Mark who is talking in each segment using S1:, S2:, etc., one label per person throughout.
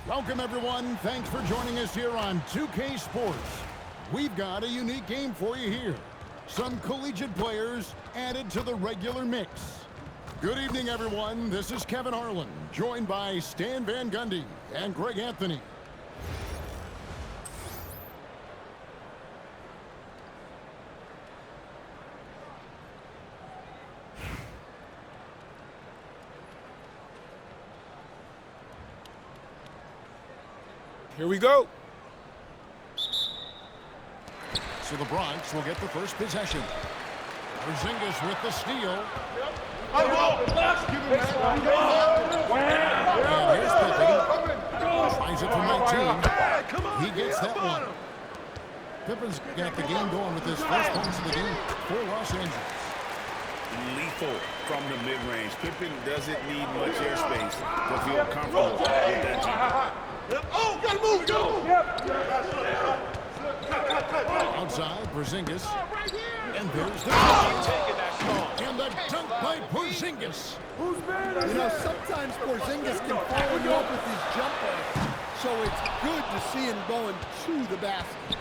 S1: Welcome, everyone. Thanks for joining us here on 2K Sports. We've got a unique game for you here. Some collegiate players added to the regular mix. Good evening, everyone. This is Kevin Harlan, joined by Stan Van Gundy and Greg Anthony.
S2: Here we go.
S1: So the Bronx will get the first possession. Porzingis with the steal. And here's Pippen. Tries it from 19. He gets that one. Pippen's got the game going with his first points of the game for Los Angeles.
S2: Lethal from the mid-range. Pippen doesn't need much airspace to feel comfortable with that jumper.
S3: Oh, gotta move, go!
S1: Outside, Porzingis. And there's the shot. And the dunk by Porzingis.
S4: You know, sometimes Porzingis can follow you up with his jumper, so it's good to see him going to the basket.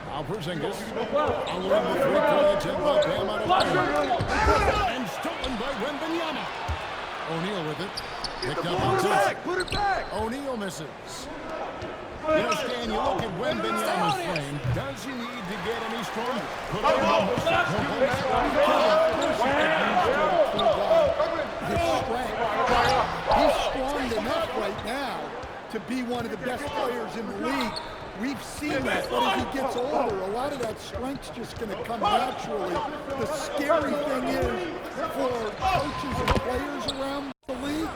S1: Now Porzingis. Along the three-point attempt by Bam Adebayo. And stolen by Wembanyama. O'Neal with it. Picked up on top.
S3: Put it back!
S1: O'Neal misses. You know, Stan, you look at Wembanyama's frame. Does he need to get any stronger? Put on the
S4: His strength. He's strong enough right now to be one of the best players in the league. We've seen that, but as he gets older, a lot of that strength's just going to come naturally. The scary thing is, for coaches and players around the league,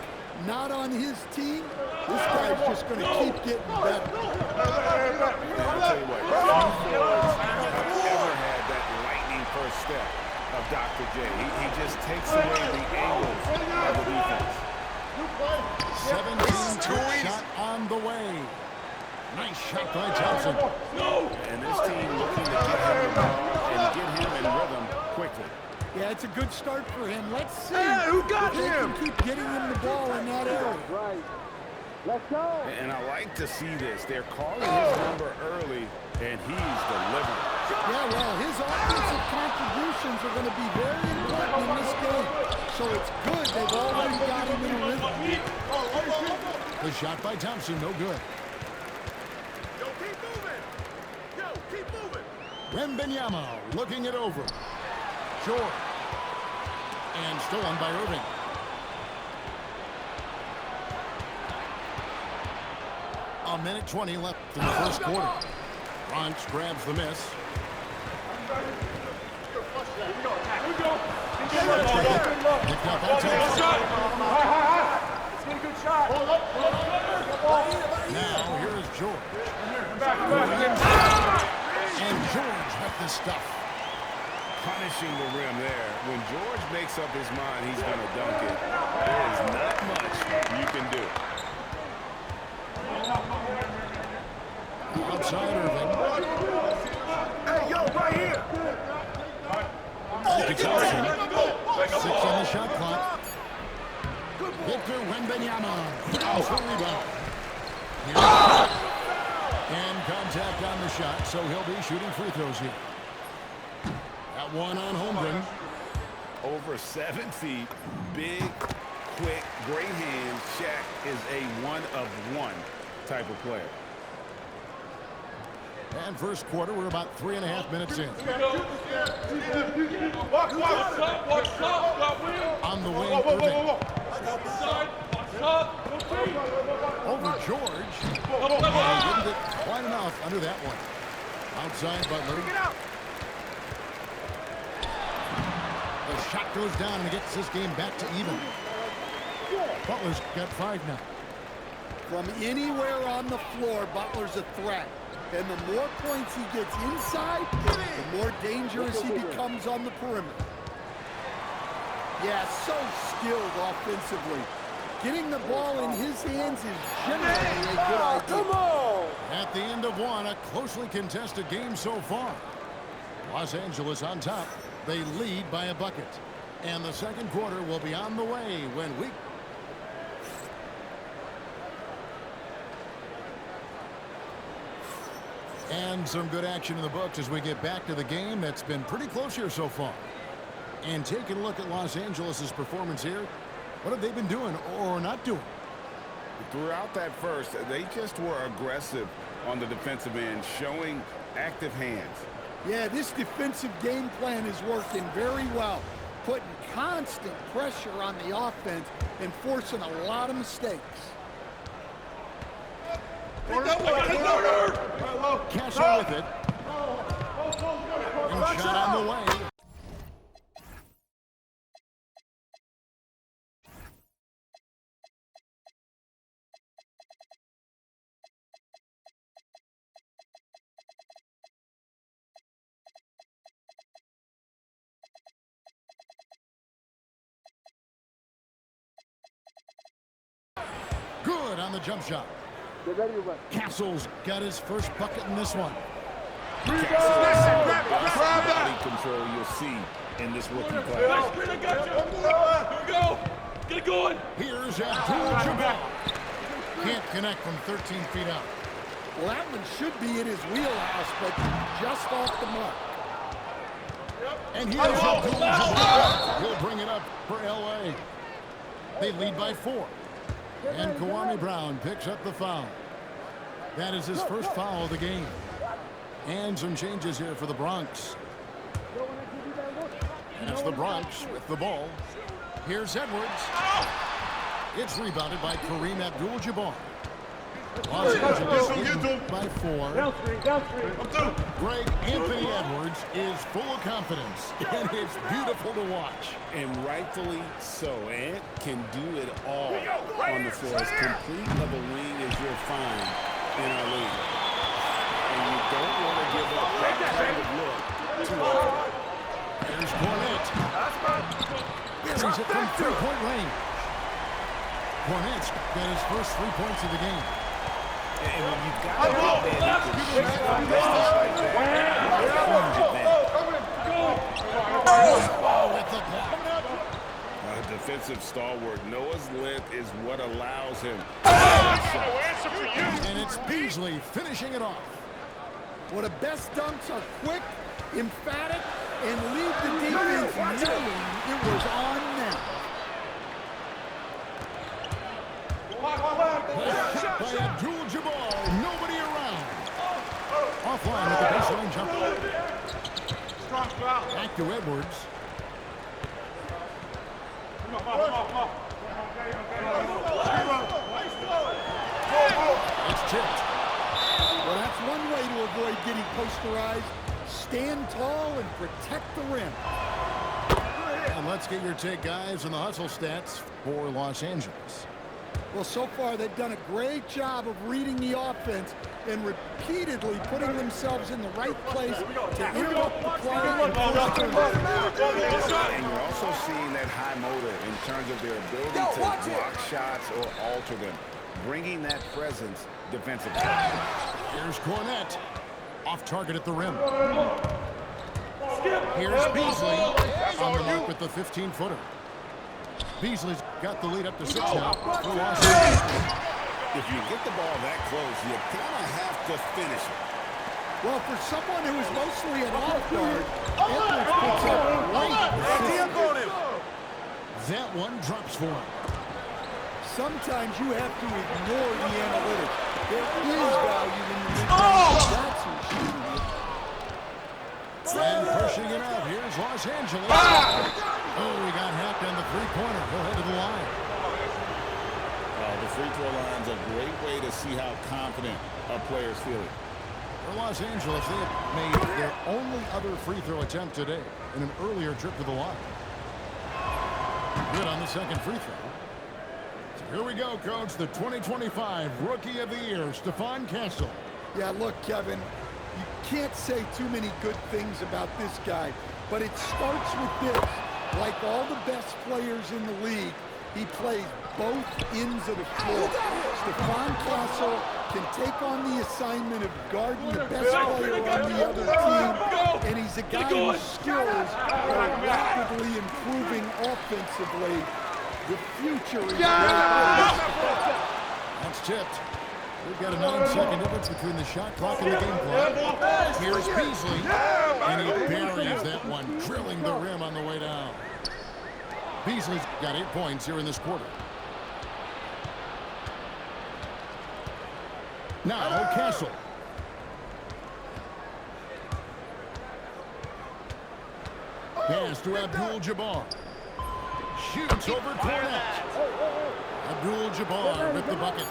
S4: not on his team, this guy's just going to keep getting better.
S2: I'll tell you what, few forwards have ever had that lightning first step of Dr. J. He just takes away the angles of the defense.
S1: 17 shot on the way. Nice shot by Thompson.
S2: And this team looking to get him the ball and get him in rhythm quickly.
S4: Yeah, it's a good start for him. Let's see
S3: Hey, who got
S4: if they
S3: him?
S4: can keep getting him the ball in that area.
S5: Right. Let's go.
S2: And I like to see this. They're calling his number early, and he's delivering.
S4: Yeah, well, his offensive contributions are going to be very important in this game. So it's good they've already got him in a rhythm.
S1: The shot by Thompson, no good.
S3: Yo, keep moving! Yo, keep moving!
S1: Wembanyama looking it over. George. And stolen by Irving. A minute 20 left in the first quarter. Bronx grabs the miss. Picked up on Thompson. Now here is George. And George with the stuff.
S2: Punishing the rim there. When George makes up his mind he's going to dunk it, there is not much you can do.
S1: Outside Irving.
S3: Hey, yo, right here!
S1: Thompson. 6 on the shot clock. Victor Wembanyama. Fouls for rebound. And contact on the shot, so he'll be shooting free throws here. That one on Holmgren.
S2: Over 7 feet, big, quick, great hands. Shaq is a one-of-one type of player.
S1: And first quarter, we're about 3.5 minutes in. On the wing, Irving. Over George. He didn't get quite enough under that one. Outside Butler. The shot goes down and he gets this game back to even. Butler's got 5 now.
S4: From anywhere on the floor, Butler's a threat. And the more points he gets inside, the more dangerous he becomes on the perimeter. Yeah, so skilled offensively. Getting the ball in his hands is generally a good idea.
S5: Come on!
S1: At the end of one, a closely contested game so far. Los Angeles on top. They lead by a bucket. And the second quarter will be on the way when we... And some good action in the books as we get back to the game that's been pretty close here so far. And taking a look at Los Angeles' performance here, what have they been doing or not doing?
S2: Throughout that first, they just were aggressive on the defensive end, showing active hands.
S4: Yeah, this defensive game plan is working very well, putting constant pressure on the offense and forcing a lot of mistakes.
S1: Castle with it. And shot on the way. Good on the jump shot.
S5: Get ready to run.
S1: Castle's got his first bucket in this one.
S2: Body control you'll see in this rookie class.
S3: Here we go. Get it going.
S1: Here's Abdul-Jabbar. Can't connect from 13 feet out.
S4: Well, that one should be in his wheelhouse, but just off the mark.
S1: And here's Abdul-Jabbar. He'll bring it up for L.A. They lead by 4. And Kwame Brown picks up the foul. That is his first foul of the game. And some changes here for the Bronx. And it's the Bronx with the ball. Here's Edwards. It's rebounded by Kareem Abdul-Jabbar. Los Angeles leading by 4. Greg Anthony Edwards is full of confidence, and it's beautiful to watch.
S2: And rightfully so. Ant can do it all on the floor. As complete of a wing as you'll find in our league. And you don't want to give up that kind of look too often.
S1: There's Cornette. Buries it from three-point range. Cornette's got his first 3 points of the game.
S2: And when you've got that man who can shoot from distance like that, huge advantage.
S1: With the block.
S2: A defensive stalwart. Noah's length is what allows him.
S1: And it's Beasley finishing it off.
S4: Well, the best dunks are quick, emphatic, and leave the defense knowing it was on them.
S1: Shot by Abdul-Jabbar. Nobody around. Offline with the baseline jumper. Back to Edwards. It's tipped.
S4: Well, that's one way to avoid getting posterized. Stand tall and protect the rim.
S1: And let's get your take, guys, on the hustle stats for Los Angeles.
S4: Well, so far they've done a great job of reading the offense and repeatedly putting themselves in the right place to interrupt the play.
S2: And you're also seeing that high motor in terms of their ability to block shots or alter them, bringing that presence defensively.
S1: Here's Cornette. Off target at the rim. Here's Beasley on the mark with the 15-footer. Beasley's got the lead up to 6 now for Los Angeles.
S2: If you get the ball that close, you kind of have to finish it.
S4: Well, for someone who is mostly an off guard, Edwards puts up great assist.
S1: That one drops for him.
S4: Sometimes you have to ignore the analytics. There is value in the mid-range. That's who's shooting it.
S1: And pushing it out. Here's Los Angeles. Oh, he got hacked on the three-pointer. He'll head to the line.
S2: The free throw line's a great way to see how confident a player's feeling.
S1: For Los Angeles, they have made their only other free throw attempt today in an earlier trip to the line. Good on the second free throw. So here we go, Coach. The 2025 Rookie of the Year, Stephon Castle.
S4: Yeah, look, Kevin, you can't say too many good things about this guy, but it starts with this. Like all the best players in the league, he plays both ends of the floor. Stephon Castle can take on the assignment of guarding the best player on the other team, and he's a guy whose skills are rapidly improving offensively. The future is bright.
S1: That's tipped. Good we've got a 9-second difference between the shot clock and the game clock. Here's Beasley, and he buries that one, drilling the rim on the way down. Beasley's got 8 points here in this quarter. Now, Castle. Pass to Abdul-Jabbar. Shoots over Cornette. Abdul-Jabbar with the bucket.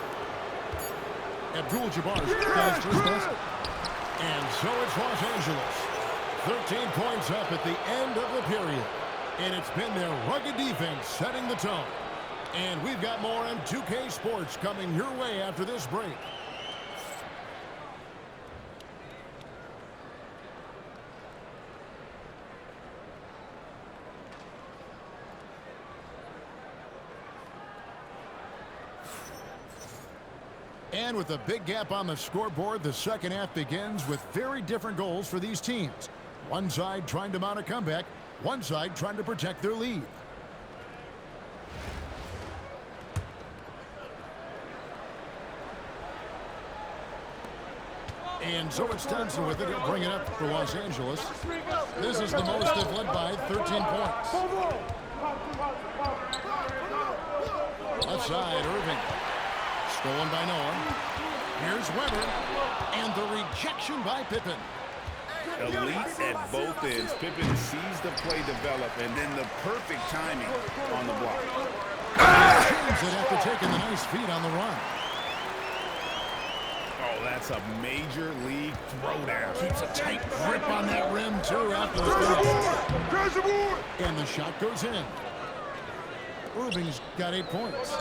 S1: Abdul-Jabbar's got his first basket. And so it's Los Angeles. 13 points up at the end of the period. And it's been their rugged defense setting the tone. And we've got more on 2K Sports coming your way after this break. And with a big gap on the scoreboard, the second half begins with very different goals for these teams. One side trying to mount a comeback, one side trying to protect their lead. And so it's Thompson with it. He'll bring it up for Los Angeles. This is the most they've led by 13 points. Left side, Irving. Stolen by Noah. Here's Weber. And the rejection by Pippen.
S2: Elite at both ends. Pippen sees the play develop, and then the perfect timing on the block.
S1: James it after taking the nice feed on the run.
S2: Oh, that's a major league throwdown.
S1: Keeps a tight grip on that rim, too, after the third. And the shot goes in. Irving's got 8 points.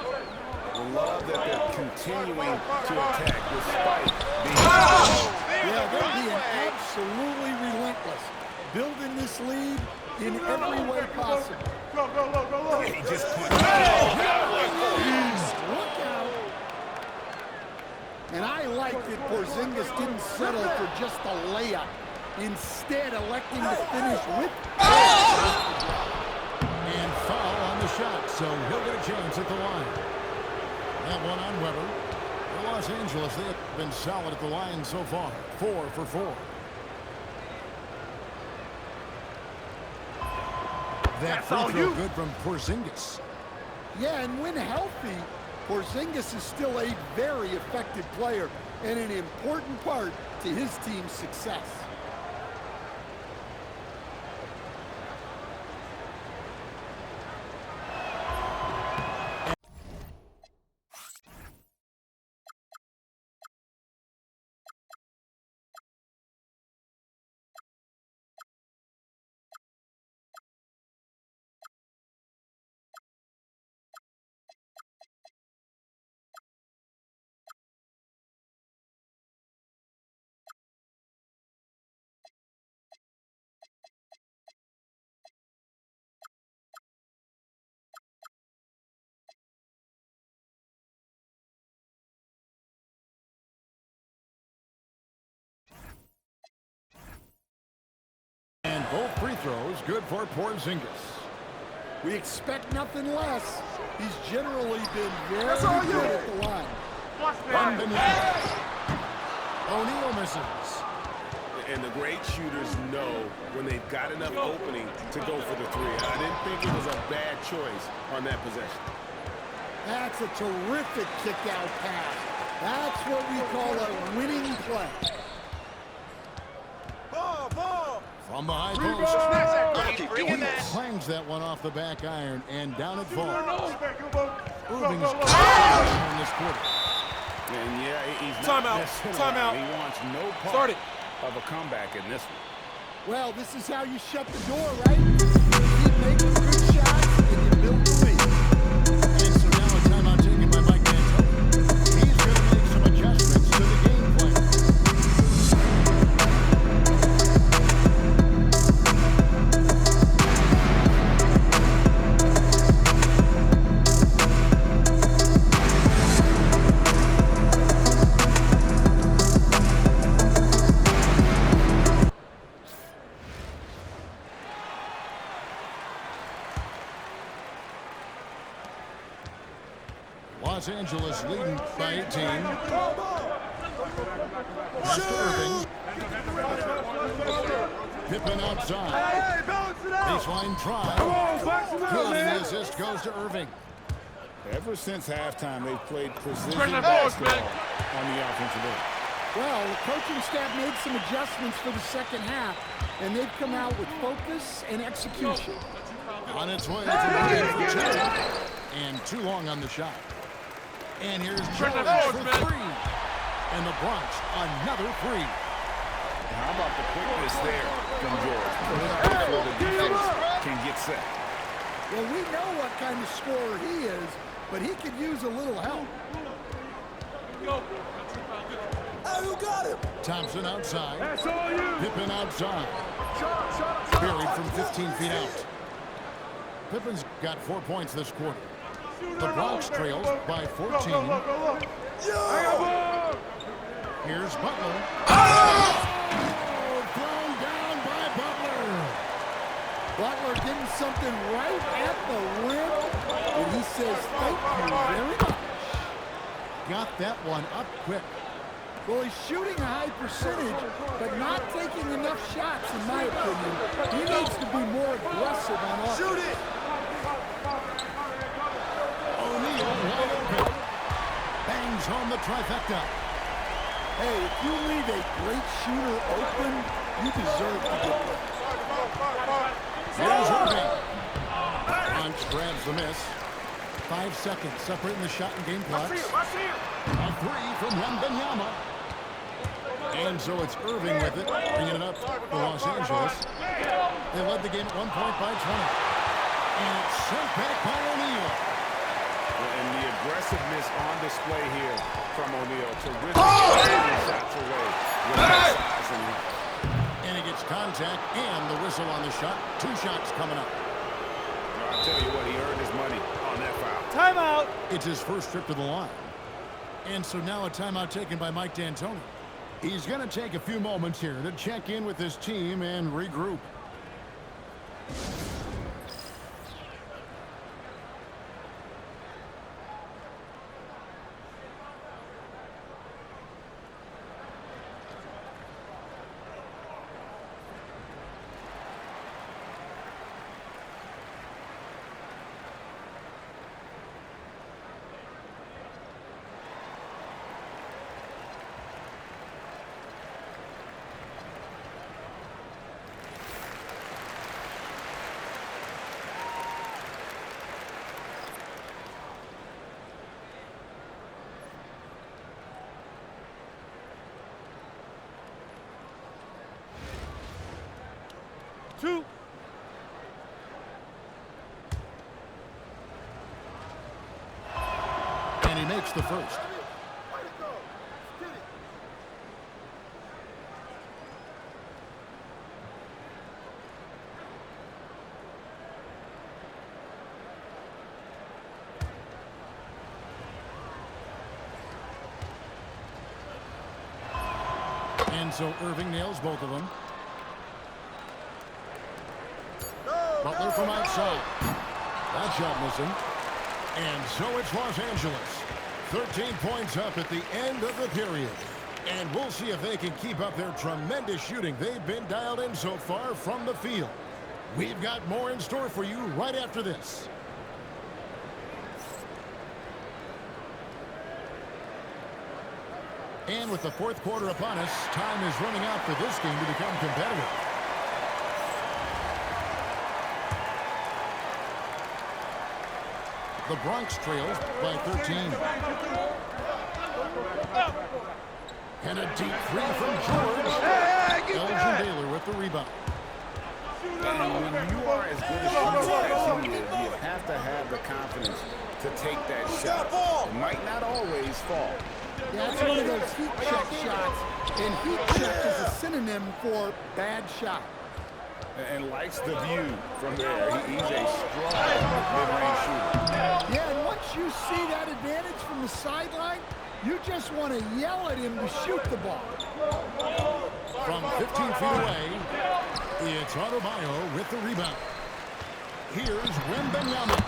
S2: Love that they're continuing to attack despite being...
S4: Yeah, they're being absolutely relentless. Building this lead in every way possible.
S2: He just put...
S4: Look out. And I like that Porzingis didn't settle for just a layup. Instead, electing to finish with...
S1: And foul on the shot, so he'll get a chance at the line. That one on Weber. For Los Angeles, they have been solid at the line so far. 4 for 4. That free throw good from Porzingis.
S4: Yeah, and when healthy, Porzingis is still a very effective player and an important part to his team's success.
S1: And both free throws good for Porzingis.
S4: We expect nothing less. He's generally been very good at the line.
S1: O'Neal misses.
S2: And the great shooters know when they've got enough opening to go for the three. I didn't think it was a bad choice on that possession.
S4: That's a terrific kick-out pass. That's what we call a winning play.
S1: From the high post. He clangs that one off the back iron, and down it falls. Irving's in this quarter.
S2: And yeah, he's not
S6: Timeout.
S2: He wants no part of a comeback in this one.
S4: Well, this is how you shut the door, right? You keep making good shots, and you build the lead.
S1: And so now a timeout taken by Mike D'Antoni. He's going to make some adjustments to the game plan. Angeles leading by 18. Pass to Irving. Pippen outside. Baseline drive. Good, and the assist goes to Irving.
S2: Ever since halftime, they've played precision basketball on the offensive end.
S4: Well, the coaching staff made some adjustments for the second half, and they've come out with focus and execution.
S1: On its way from Ryan for two. And too long on the shot. And here's George for three. And the Bronx, another three.
S2: How about the quickness there from George? Put it out before the defense can get set.
S4: Well, we know what kind of scorer he is, but he could use a little help.
S3: Who got him?
S1: Thompson outside.
S3: That's all you.
S1: Pippen outside. Buried from 15 feet out. Pippen's got 4 points this quarter. The Bronx trails by 14. Here's Butler. Oh, thrown down by Butler.
S4: Butler getting something right at the rim, and he says, thank you very much.
S1: Got that one up quick.
S4: Well, he's shooting a high percentage, but not taking enough shots, in my opinion. He needs to be more aggressive on offense.
S3: Shoot it.
S1: O'Neal wide open. Bangs home the trifecta.
S4: Hey, if you leave a great shooter open, you deserve to get that.
S1: Here's Irving. Punch grabs the miss. 5 seconds separating the shot and game clocks. A three from Wembanyama. And so it's Irving with it, bringing it up for Los Angeles. They led the game at 1 point by 20. And it's sent back by O'Neal.
S2: And the aggressiveness on display here from O'Neal to risk taking shots away with that size and length.
S1: And he gets contact and the whistle on the shot. 2 shots coming up.
S2: I'll tell you what, he earned his money on that foul.
S3: Timeout.
S1: It's his first trip to the line. And so now a timeout taken by Mike D'Antoni. He's going to take a few moments here to check in with his team and regroup.
S3: Two.
S1: And he makes the first. And so Irving nails both of them. Butler from outside. That shot missing. And so it's Los Angeles. 13 points up at the end of the period. And we'll see if they can keep up their tremendous shooting they've been dialed in so far from the field. We've got more in store for you right after this. And with the fourth quarter upon us, time is running out for this game to become competitive. The Bronx trails by 13. And a deep three from George. Elgin Baylor with the rebound.
S2: And when you are as good a shooter as he is, you have to have the confidence to take that shot. It might not always fall.
S4: Yeah, it's one of those heat check shots, and heat check is a synonym for bad shot.
S2: And likes the view from there. He's a strong mid-range shooter.
S4: Yeah, and once you see that advantage from the sideline, you just want to yell at him to shoot the ball.
S1: From 15 feet away, it's Adebayo with the rebound. Here's Wembanyama.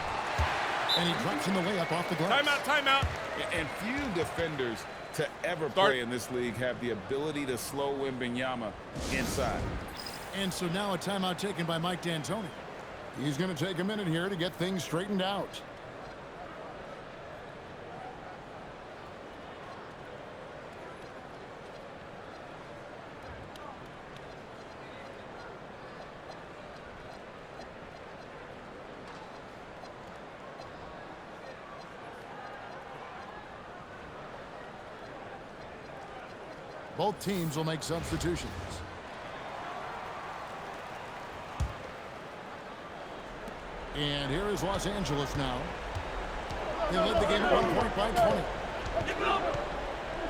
S1: And he drops in the layup off the glass.
S3: Timeout, timeout.
S2: And few defenders to ever play in this league have the ability to slow Wembanyama inside.
S1: And so now a timeout taken by Mike D'Antoni. He's going to take a minute here to get things straightened out. Both teams will make substitutions. And here is Los Angeles now. They led the game at 1 point by 20.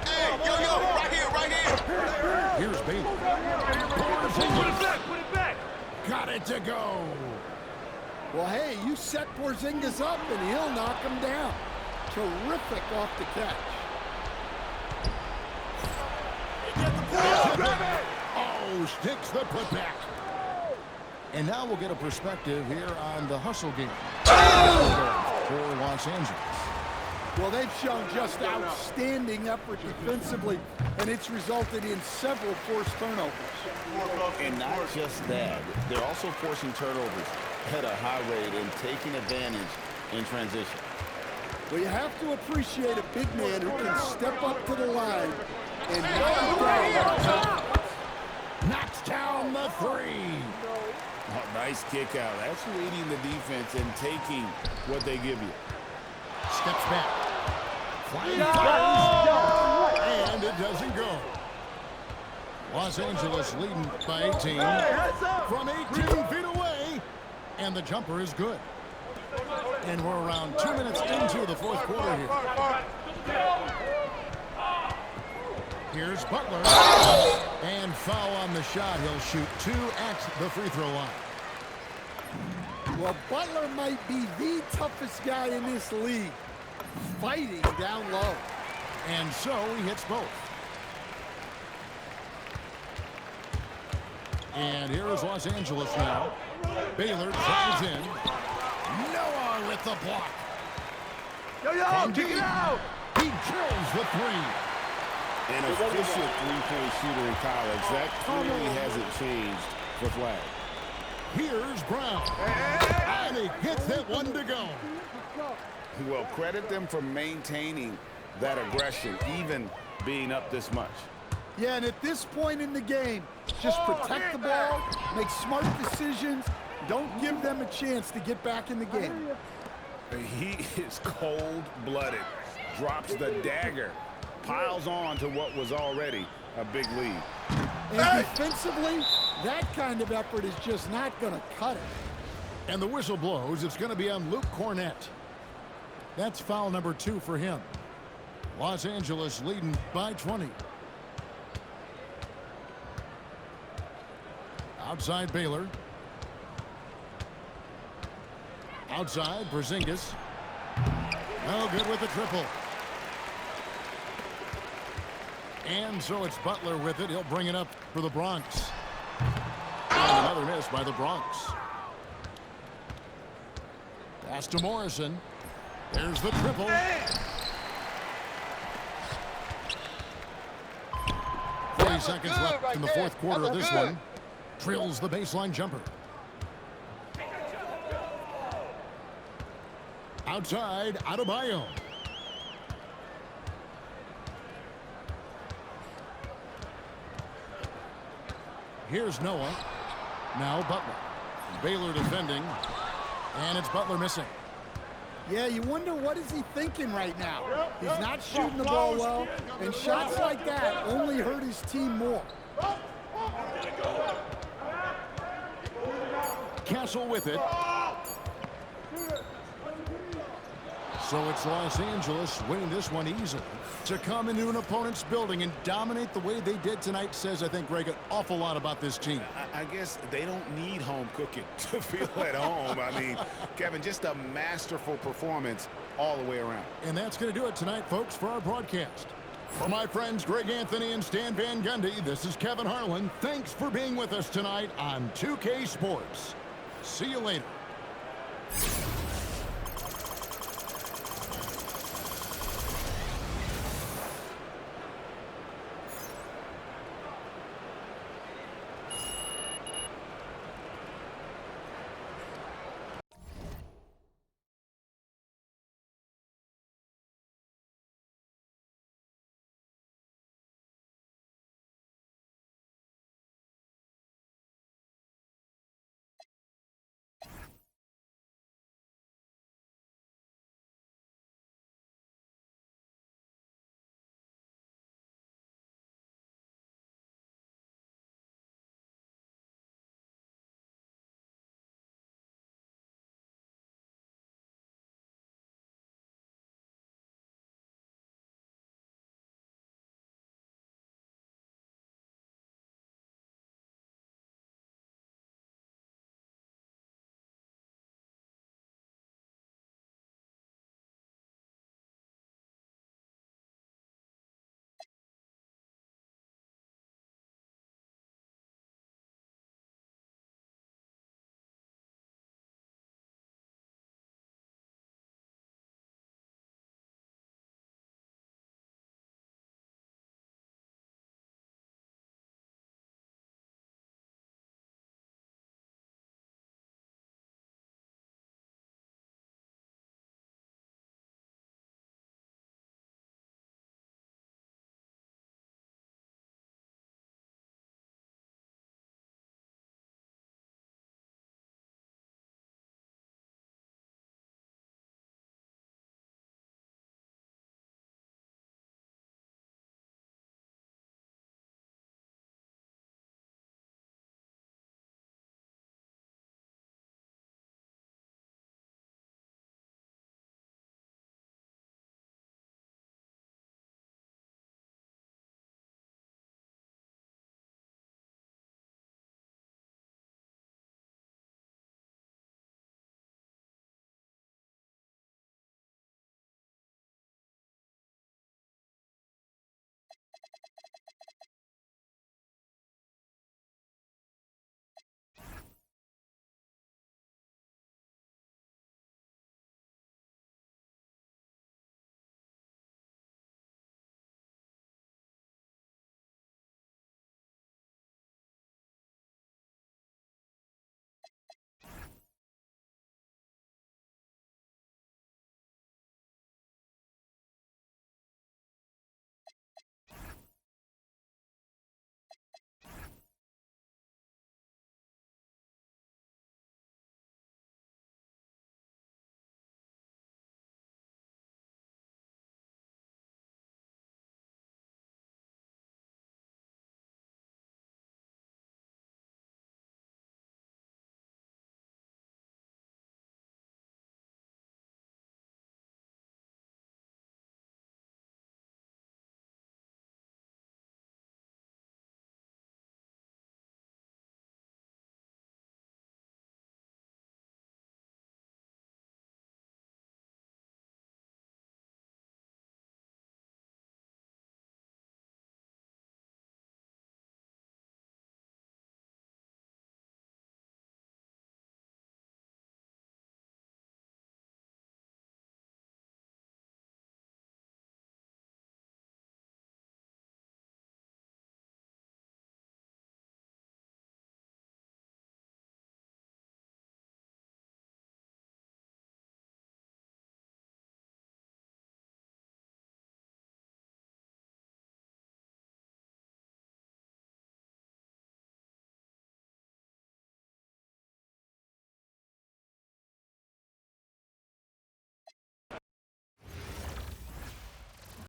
S3: Hey, yo, right here.
S1: Here's Baylor.
S3: Put it back.
S1: Got it to go.
S4: Well, hey, you set Porzingis up and he'll knock him down. Terrific off the catch.
S1: Oh, sticks the putback. And now we'll get a perspective here on the hustle game for Los Angeles.
S4: Well, they've shown just outstanding effort defensively, and it's resulted in several forced turnovers.
S2: And not just that, they're also forcing turnovers at a high rate and taking advantage in transition.
S4: Well, you have to appreciate a big man who can step up to the line and knock it down.
S1: Knocks down the three.
S2: Oh, nice kick out. That's leading the defense and taking what they give you.
S1: Steps back. Flying fires. And it doesn't go. Los Angeles leading by 18 from 18 feet away. And the jumper is good. And we're around 2 minutes into the fourth quarter here. Here's Butler. And foul on the shot. He'll shoot 2 at the free throw line.
S4: Well, Butler might be the toughest guy in this league, fighting down low.
S1: And so he hits both. And here is Los Angeles now. Baylor drives in. Noah with the block.
S3: Yo, kick it out.
S1: He drills the three.
S2: An efficient three-point shooter in college. That clearly hasn't changed for Flag.
S1: Here's Brown. And he gets it, 1 to go.
S2: Well, credit them for maintaining that aggression, even being up this much.
S4: Yeah, and at this point in the game, just protect the ball, make smart decisions, don't give them a chance to get back in the game.
S2: He is cold-blooded, drops the dagger, piles on to what was already a big lead.
S4: And defensively, that kind of effort is just not going to cut it.
S1: And the whistle blows. It's going to be on Luke Cornett. That's foul number 2 for him. Los Angeles leading by 20. Outside Baylor. Outside Porzingis. No good with the triple. And so it's Butler with it. He'll bring it up for the Bronx. And another miss by the Bronx. Pass to Morrison. There's the triple. 40 seconds left in the fourth quarter of this one. Drills the baseline jumper. Outside, Adebayo. Here's Noah. Now Butler. Baylor defending. And it's Butler missing.
S4: Yeah, you wonder what is he thinking right now. He's not shooting the ball well, and shots like that only hurt his team more.
S1: Castle with it. So it's Los Angeles winning this one easily. To come into an opponent's building and dominate the way they did tonight says, I think, Greg, an awful lot about this team.
S2: I guess they don't need home cooking to feel at home. I mean, Kevin, just a masterful performance all the way around.
S1: And that's going to do it tonight, folks, for our broadcast. For my friends Greg Anthony and Stan Van Gundy, this is Kevin Harlan. Thanks for being with us tonight on 2K Sports. See you later.